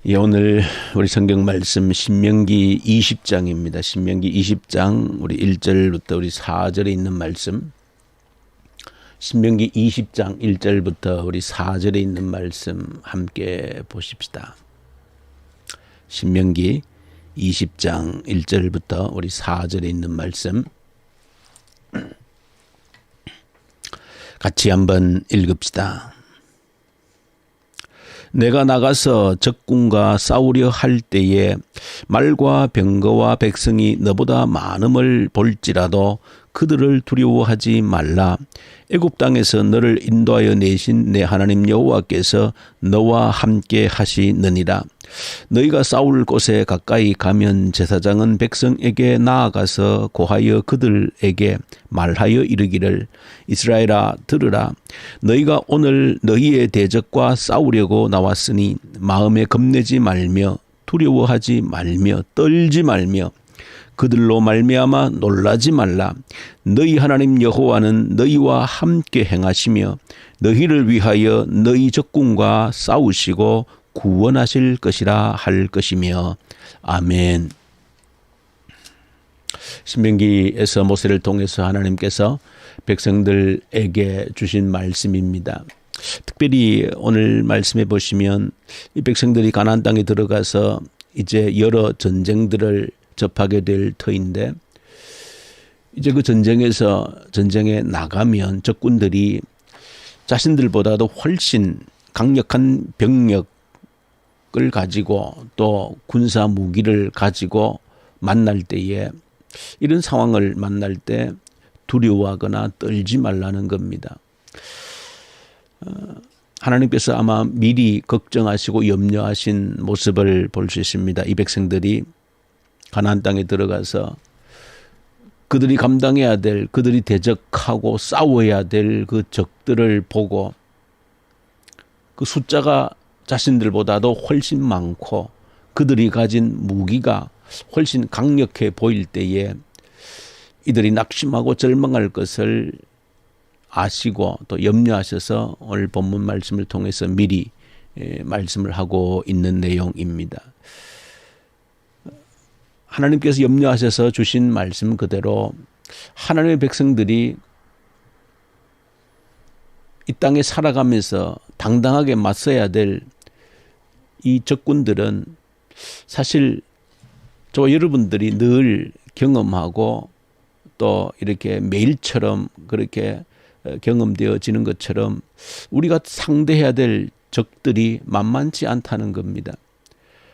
예, 오늘 우리 성경 말씀 신명기 20장입니다. 신명기 20장 우리 1절부터 우리 4절에 있는 말씀. 신명기 20장 1절부터 우리 4절에 있는 말씀 함께 보십시다. 신명기 20장 1절부터 우리 4절에 있는 말씀 같이 한번 읽읍시다. 내가 나가서 적군과 싸우려 할 때에 말과 병거와 백성이 너보다 많음을 볼지라도 그들을 두려워하지 말라. 애굽 땅에서 너를 인도하여 내신 내 하나님 여호와께서 너와 함께 하시느니라. 너희가 싸울 곳에 가까이 가면 제사장은 백성에게 나아가서 고하여 그들에게 말하여 이르기를 이스라엘아 들으라. 너희가 오늘 너희의 대적과 싸우려고 나왔으니 마음에 겁내지 말며 두려워하지 말며 떨지 말며 그들로 말미암아 놀라지 말라. 너희 하나님 여호와는 너희와 함께 행하시며 너희를 위하여 너희 적군과 싸우시고 구원하실 것이라 할 것이며. 아멘. 신명기에서 모세를 통해서 하나님께서 백성들에게 주신 말씀입니다. 특별히 오늘 말씀해 보시면 이 백성들이 가나안 땅에 들어가서 이제 여러 전쟁들을 접하게 될 터인데, 이제 그 전쟁에 나가면 적군들이 자신들보다도 훨씬 강력한 병력을 가지고 또 군사 무기를 가지고 만날 때에, 이런 상황을 만날 때 두려워하거나 떨지 말라는 겁니다. 하나님께서 아마 미리 걱정하시고 염려하신 모습을 볼 수 있습니다. 이 백성들이 가나안 땅에 들어가서 그들이 감당해야 될, 그들이 대적하고 싸워야 될 그 적들을 보고 그 숫자가 자신들보다도 훨씬 많고 그들이 가진 무기가 훨씬 강력해 보일 때에 이들이 낙심하고 절망할 것을 아시고 또 염려하셔서 오늘 본문 말씀을 통해서 미리 말씀을 하고 있는 내용입니다. 하나님께서 염려하셔서 주신 말씀 그대로 하나님의 백성들이 이 땅에 살아가면서 당당하게 맞서야 될 이 적군들은 사실 저와 여러분들이 늘 경험하고 또 이렇게 매일처럼 그렇게 경험되어지는 것처럼 우리가 상대해야 될 적들이 만만치 않다는 겁니다.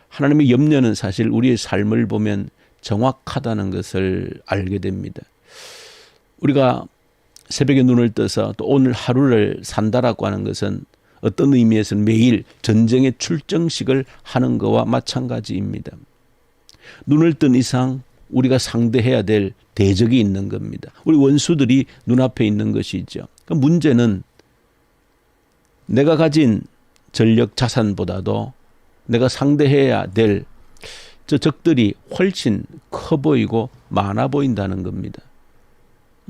하나님의 염려는 사실 우리의 삶을 보면 정확하다는 것을 알게 됩니다. 우리가 새벽에 눈을 떠서 또 오늘 하루를 산다라고 하는 것은 어떤 의미에서는 매일 전쟁의 출정식을 하는 것과 마찬가지입니다. 눈을 뜬 이상 우리가 상대해야 될 대적이 있는 겁니다. 우리 원수들이 눈앞에 있는 것이죠. 문제는 내가 가진 전력 자산보다도 내가 상대해야 될 저 적들이 훨씬 커 보이고 많아 보인다는 겁니다.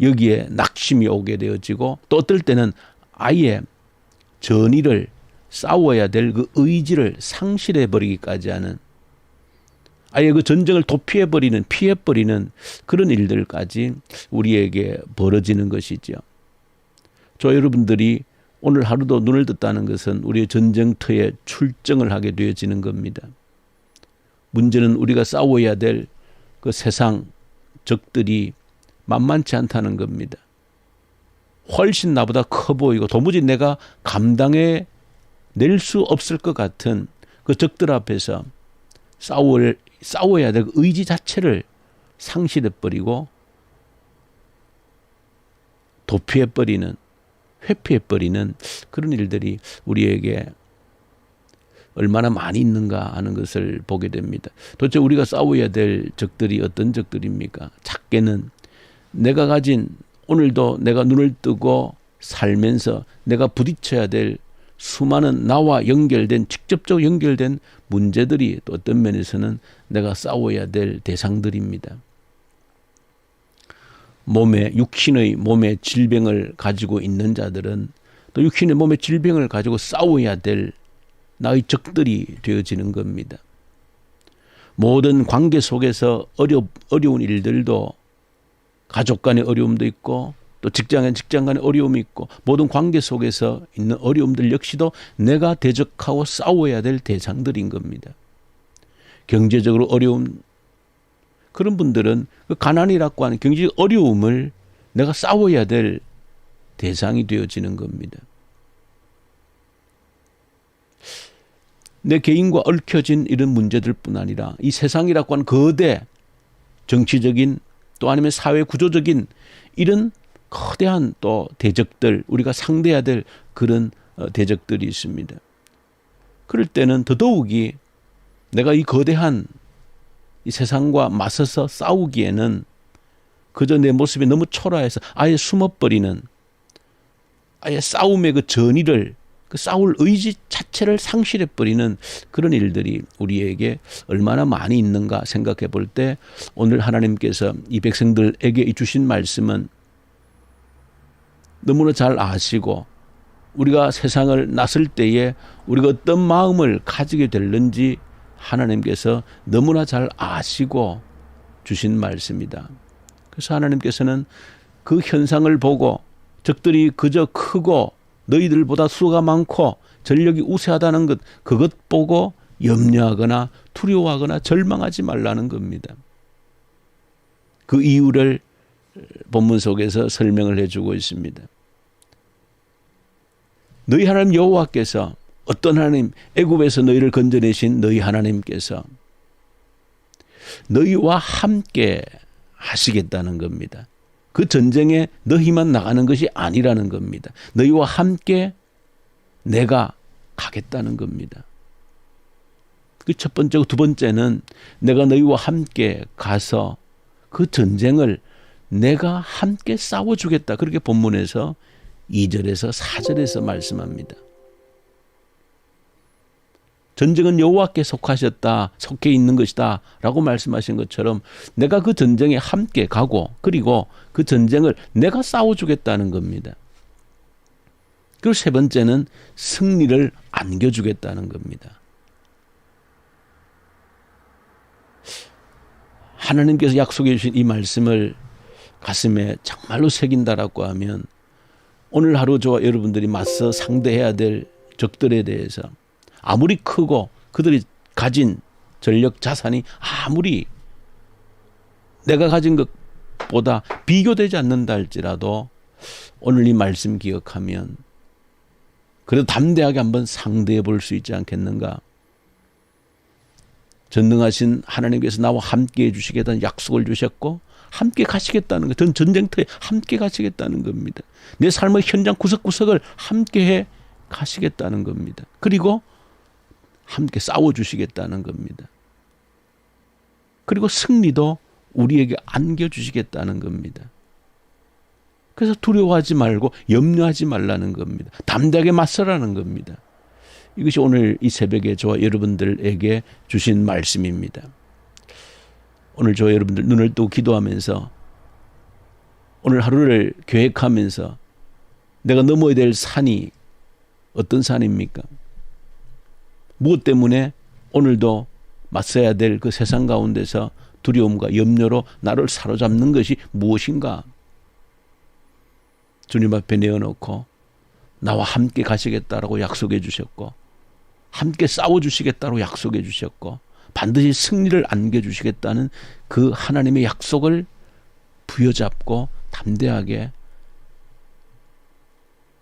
여기에 낙심이 오게 되어지고 또 어떨 때는 아예 전의를 싸워야 될 그 의지를 상실해 버리기까지 하는, 아예 그 전쟁을 도피해버리는, 피해버리는 그런 일들까지 우리에게 벌어지는 것이죠. 저 여러분들이 오늘 하루도 눈을 떴다는 것은 우리의 전쟁터에 출정을 하게 되어지는 겁니다. 문제는 우리가 싸워야 될 그 세상 적들이 만만치 않다는 겁니다. 훨씬 나보다 커 보이고 도무지 내가 감당해 낼 수 없을 것 같은 그 적들 앞에서 싸워야 될 그 의지 자체를 상실해버리고 도피해버리는, 회피해버리는 그런 일들이 우리에게 얼마나 많이 있는가 하는 것을 보게 됩니다. 도대체 우리가 싸워야 될 적들이 어떤 적들입니까? 작게는 내가 가진, 오늘도 내가 눈을 뜨고 살면서 내가 부딪혀야 될 수많은 나와 연결된, 직접적으로 연결된 문제들이 또 어떤 면에서는 내가 싸워야 될 대상들입니다. 육신의 몸의 질병을 가지고 있는 자들은 또 육신의 몸의 질병을 가지고 싸워야 될 나의 적들이 되어지는 겁니다. 모든 관계 속에서 어려운 일들도 가족 간의 어려움도 있고 또 직장 간의 어려움이 있고 모든 관계 속에서 있는 어려움들 역시도 내가 대적하고 싸워야 될 대상들인 겁니다. 경제적으로 어려운 그런 분들은 그 가난이라고 하는 경제적 어려움을 내가 싸워야 될 대상이 되어지는 겁니다. 내 개인과 얽혀진 이런 문제들뿐 아니라 이 세상이라고 하는 거대 정치적인 또 아니면 사회 구조적인 이런 거대한 또 대적들 우리가 상대해야 될 그런 대적들이 있습니다. 그럴 때는 더더욱이 내가 이 거대한 이 세상과 맞서서 싸우기에는 그저 내 모습이 너무 초라해서 아예 숨어버리는 아예 싸움의 그 전의를 그 싸울 의지 자체를 상실해버리는 그런 일들이 우리에게 얼마나 많이 있는가 생각해 볼 때 오늘 하나님께서 이 백성들에게 주신 말씀은 너무나 잘 아시고 우리가 세상을 나설 때에 우리가 어떤 마음을 가지게 될는지 하나님께서 너무나 잘 아시고 주신 말씀이다. 그래서 하나님께서는 그 현상을 보고 적들이 그저 크고 너희들보다 수가 많고 전력이 우세하다는 것 그것 보고 염려하거나 두려워하거나 절망하지 말라는 겁니다. 그 이유를 본문 속에서 설명을 해주고 있습니다. 너희 하나님 여호와께서 어떤 하나님 애굽에서 너희를 건져내신 너희 하나님께서 너희와 함께 하시겠다는 겁니다. 그 전쟁에 너희만 나가는 것이 아니라는 겁니다. 너희와 함께 내가 가겠다는 겁니다. 그 첫 번째고 두 번째는 내가 너희와 함께 가서 그 전쟁을 내가 함께 싸워주겠다. 그렇게 본문에서 2절에서 4절에서 말씀합니다. 전쟁은 여호와께 속해 있는 것이다 라고 말씀하신 것처럼 내가 그 전쟁에 함께 가고 그리고 그 전쟁을 내가 싸워주겠다는 겁니다. 그리고 세 번째는 승리를 안겨주겠다는 겁니다. 하나님께서 약속해 주신 이 말씀을 가슴에 정말로 새긴다라고 하면 오늘 하루 저와 여러분들이 맞서 상대해야 될 적들에 대해서 아무리 크고 그들이 가진 전력 자산이 아무리 내가 가진 것보다 비교되지 않는다 할지라도 오늘 이 말씀 기억하면 그래도 담대하게 한번 상대해 볼 수 있지 않겠는가. 전능하신 하나님께서 나와 함께 해주시겠다는 약속을 주셨고 함께 가시겠다는 것, 전 전쟁터에 함께 가시겠다는 겁니다. 내 삶의 현장 구석구석을 함께해 가시겠다는 겁니다. 그리고 함께 싸워주시겠다는 겁니다. 그리고 승리도 우리에게 안겨주시겠다는 겁니다. 그래서 두려워하지 말고 염려하지 말라는 겁니다. 담대하게 맞서라는 겁니다. 이것이 오늘 이 새벽에 저와 여러분들에게 주신 말씀입니다. 오늘 저와 여러분들 눈을 뜨고 기도하면서 오늘 하루를 계획하면서 내가 넘어야 될 산이 어떤 산입니까? 무엇 때문에 오늘도 맞서야 될 그 세상 가운데서 두려움과 염려로 나를 사로잡는 것이 무엇인가? 주님 앞에 내어놓고 나와 함께 가시겠다라고 약속해 주셨고 함께 싸워주시겠다고 약속해 주셨고 반드시 승리를 안겨주시겠다는 그 하나님의 약속을 부여잡고 담대하게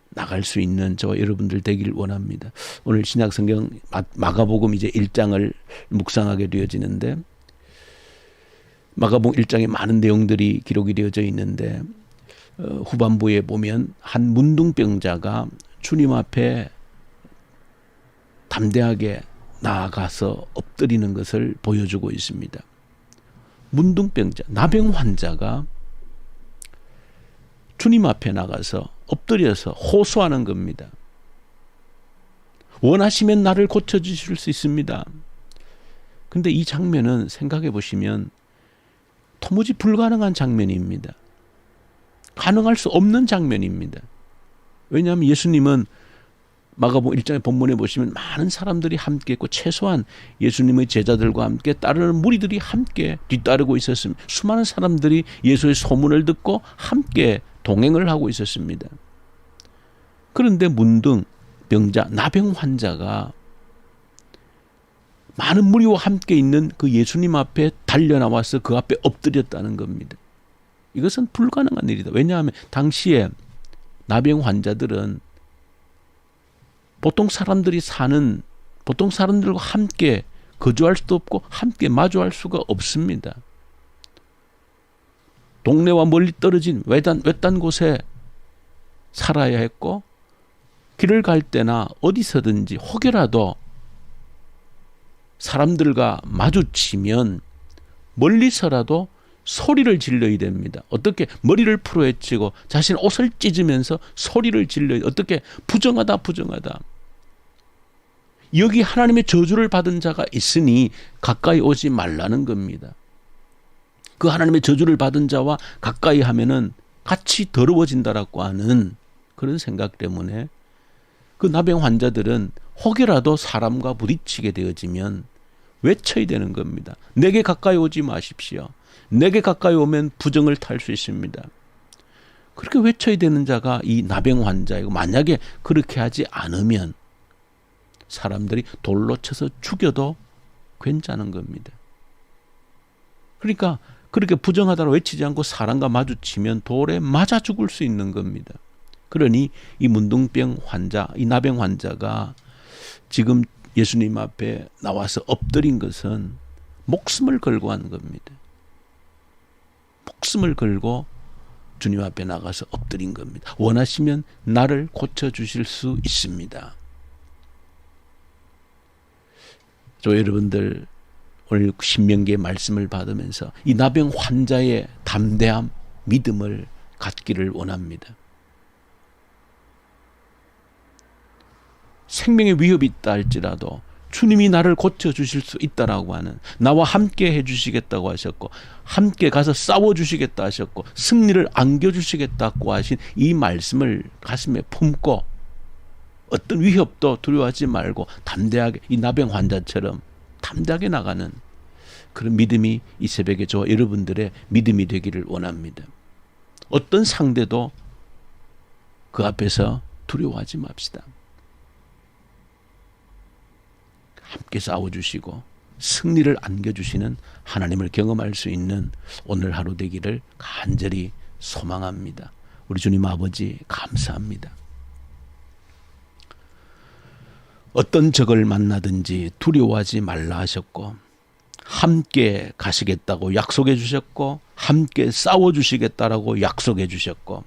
나갈 수 있는 저와 여러분들 되기를 원합니다. 오늘 신약성경 마가복음 이제 1장을 묵상하게 되어지는데 마가복음 1장에 많은 내용들이 기록이 되어져 있는데 후반부에 보면 한 문둥병자가 주님 앞에 담대하게 나아가서 엎드리는 것을 보여주고 있습니다. 문둥병자, 나병 환자가 주님 앞에 나가서 엎드려서 호소하는 겁니다. 원하시면 나를 고쳐주실 수 있습니다. 그런데 이 장면은 생각해 보시면 도무지 불가능한 장면입니다. 가능할 수 없는 장면입니다. 왜냐하면 예수님은 마가복음 1장의 본문에 보시면 많은 사람들이 함께 했고 최소한 예수님의 제자들과 함께 따르는 무리들이 함께 뒤따르고 있었습니다. 수많은 사람들이 예수의 소문을 듣고 함께 동행을 하고 있었습니다. 그런데 문둥 병자, 나병 환자가 많은 무리와 함께 있는 그 예수님 앞에 달려나와서 그 앞에 엎드렸다는 겁니다. 이것은 불가능한 일이다. 왜냐하면 당시에 나병 환자들은 보통 사람들과 함께 거주할 수도 없고 함께 마주할 수가 없습니다. 동네와 멀리 떨어진 외딴 곳에 살아야 했고 길을 갈 때나 어디서든지 혹여라도 사람들과 마주치면 멀리서라도 소리를 질러야 됩니다. 어떻게 머리를 풀어헤치고 자신 옷을 찢으면서 소리를 질러야 어떻게 부정하다. 여기 하나님의 저주를 받은 자가 있으니 가까이 오지 말라는 겁니다. 그 하나님의 저주를 받은 자와 가까이 하면은 같이 더러워진다라고 하는 그런 생각 때문에 그 나병 환자들은 혹여라도 사람과 부딪히게 되어지면 외쳐야 되는 겁니다. 내게 가까이 오지 마십시오. 내게 가까이 오면 부정을 탈 수 있습니다. 그렇게 외쳐야 되는 자가 이 나병 환자이고 만약에 그렇게 하지 않으면 사람들이 돌로 쳐서 죽여도 괜찮은 겁니다. 그러니까 그렇게 부정하다고 외치지 않고 사람과 마주치면 돌에 맞아 죽을 수 있는 겁니다. 그러니 이 문둥병 환자, 이 나병 환자가 지금 예수님 앞에 나와서 엎드린 것은 목숨을 걸고 한 겁니다. 목숨을 걸고 주님 앞에 나가서 엎드린 겁니다. 원하시면 나를 고쳐주실 수 있습니다. 여러분들 오늘 신명기의 말씀을 받으면서 이 나병 환자의 담대함, 믿음을 갖기를 원합니다. 생명의 위협이 있다 할지라도 주님이 나를 고쳐주실 수 있다라고 하는, 나와 함께 해주시겠다고 하셨고 함께 가서 싸워주시겠다 하셨고 승리를 안겨주시겠다고 하신 이 말씀을 가슴에 품고 어떤 위협도 두려워하지 말고 담대하게 이 나병 환자처럼 담대하게 나가는 그런 믿음이 이 새벽에 저와 여러분들의 믿음이 되기를 원합니다. 어떤 상대도 그 앞에서 두려워하지 맙시다. 함께 싸워주시고 승리를 안겨주시는 하나님을 경험할 수 있는 오늘 하루 되기를 간절히 소망합니다. 우리 주님 아버지 감사합니다. 어떤 적을 만나든지 두려워하지 말라 하셨고 함께 가시겠다고 약속해 주셨고 함께 싸워주시겠다라고 약속해 주셨고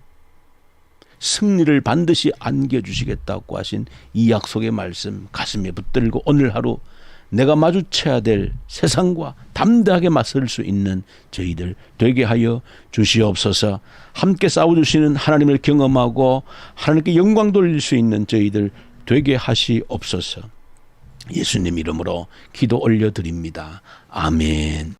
승리를 반드시 안겨주시겠다고 하신 이 약속의 말씀 가슴에 붙들고 오늘 하루 내가 마주쳐야 될 세상과 담대하게 맞설 수 있는 저희들 되게 하여 주시옵소서. 함께 싸워주시는 하나님을 경험하고 하나님께 영광 돌릴 수 있는 저희들 되게 하시옵소서. 예수님 이름으로 기도 올려드립니다. 아멘.